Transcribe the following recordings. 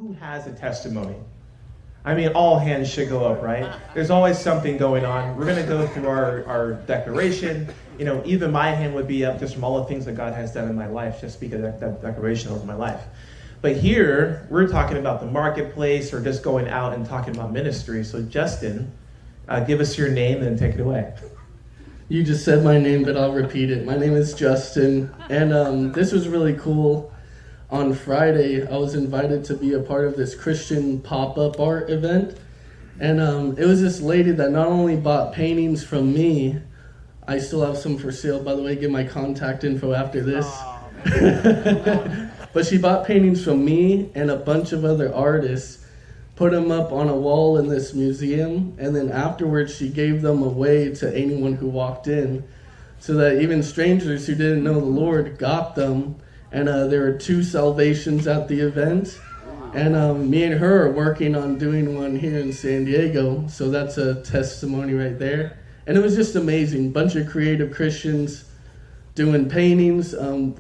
who has a testimony? I mean, all hands should go up, right? There's always something going on. We're going to go through our declaration. You know, even my hand would be up just from all the things that God has done in my life, just speak of that declaration over my life. But here, we're talking about the marketplace or just going out and talking about ministry. So Justin, give us your name and take it away. You just said my name, but I'll repeat it. My name is Justin, and this was really cool. On Friday, I was invited to be a part of this Christian pop-up art event, and it was this lady that not only bought paintings from me, I still have some for sale, by the way, get my contact info after this. But she bought paintings from me and a bunch of other artists, put them up on a wall in this museum, and then afterwards she gave them away to anyone who walked in, so that even strangers who didn't know the Lord got them. And there were 2 salvations at the event, and me and her are working on doing one here in San Diego, so that's a testimony right there. And it was just amazing, bunch of creative Christians doing paintings,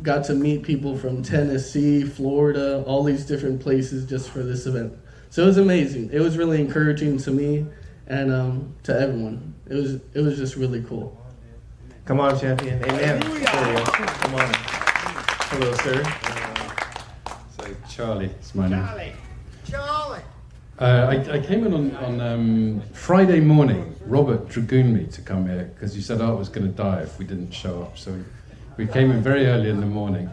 got to meet people from Tennessee, Florida, all these different places just for this event. So it was amazing. It was really encouraging to me and to everyone. It was just really cool. Come on, champion. Amen. Come on. Hello, sir. So Charlie is my name. Charlie. I came in on Friday morning. Robert dragooned me to come here because he said Art was going to die if we didn't show up. So we came in very early in the morning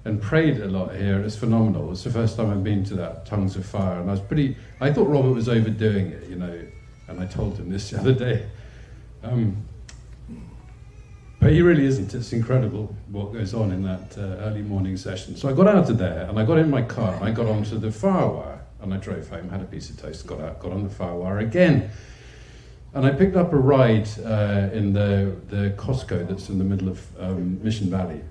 and prayed a lot here. It's phenomenal. It's the first time I've been to that Tongues of Fire, and I thought Robert was overdoing it, you know, and I told him this the other day. But he really isn't. It's incredible what goes on in that early morning session. So I got out of there, and I got in my car, and I got onto the Firewire, and I drove home, had a piece of toast, got out, got on the Firewire again. And I picked up a ride in the Costco that's in the middle of Mission Valley.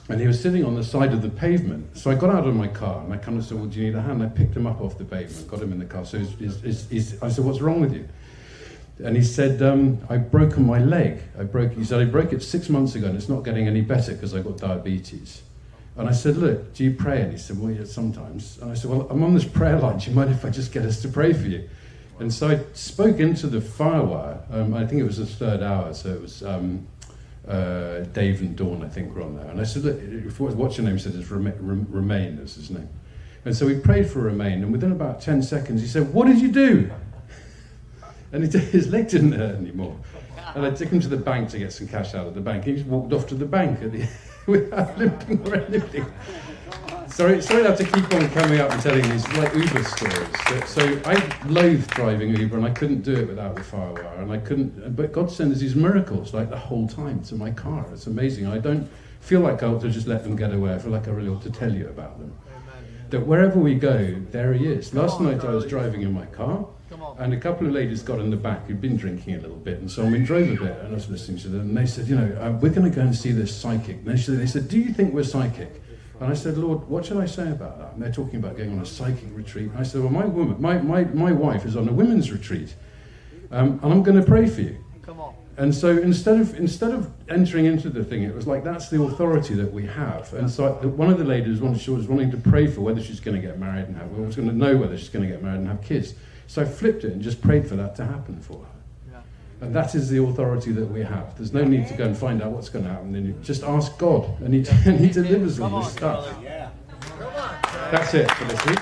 And he was sitting on the side of the pavement. So I got out of my car, and I kind of said, well, do you need a hand? I picked him up off the pavement, got him in the car. So I said, what's wrong with you? And he said, I've broken my leg. He said, I broke it 6 months ago, and it's not getting any better because I got diabetes. And I said, look, do you pray? And he said, well, yeah, sometimes. And I said, well, I'm on this prayer line. Do you mind if I just get us to pray for you? And so I spoke into the Firewire. I think it was the 3rd hour, so it was Dave and Dawn, I think, were on there. And I said, look, what's your name? He said, it's Romain is his name. And so we prayed for Romain, and within about 10 seconds, he said, what did you do? And his leg didn't hurt anymore. And I took him to the bank to get some cash out of the bank. He just walked off to the bank without limping or anything. Sorry to have to keep on coming up and telling these like Uber stories. So I loathed driving Uber, and I couldn't do it without the Firewire. And I couldn't. But God sends these miracles like the whole time to my car. It's amazing. I don't feel like I ought to just let them get away. I feel like I really ought to tell you about them. That wherever we go, there he is. Last night I was driving in my car, and a couple of ladies got in the back who'd been drinking a little bit, and so we drove a bit, and I was listening to them, and they said, you know, we're going to go and see this psychic. And they said, do you think we're psychic? And I said, Lord, what should I say about that? And they're talking about going on a psychic retreat. And I said, well, my wife is on a women's retreat, and I'm going to pray for you. Come on. And so instead of entering into the thing, it was like, that's the authority that we have. And so one of the ladies was wanting to pray for whether she's going to get married and was going to know whether she's going to get married and have kids. So I flipped it and just prayed for that to happen for her. Yeah. And that is the authority that we have. There's no need to go and find out what's going to happen. Then you just ask God, and He delivers all this stuff. Yeah. That's it for this week.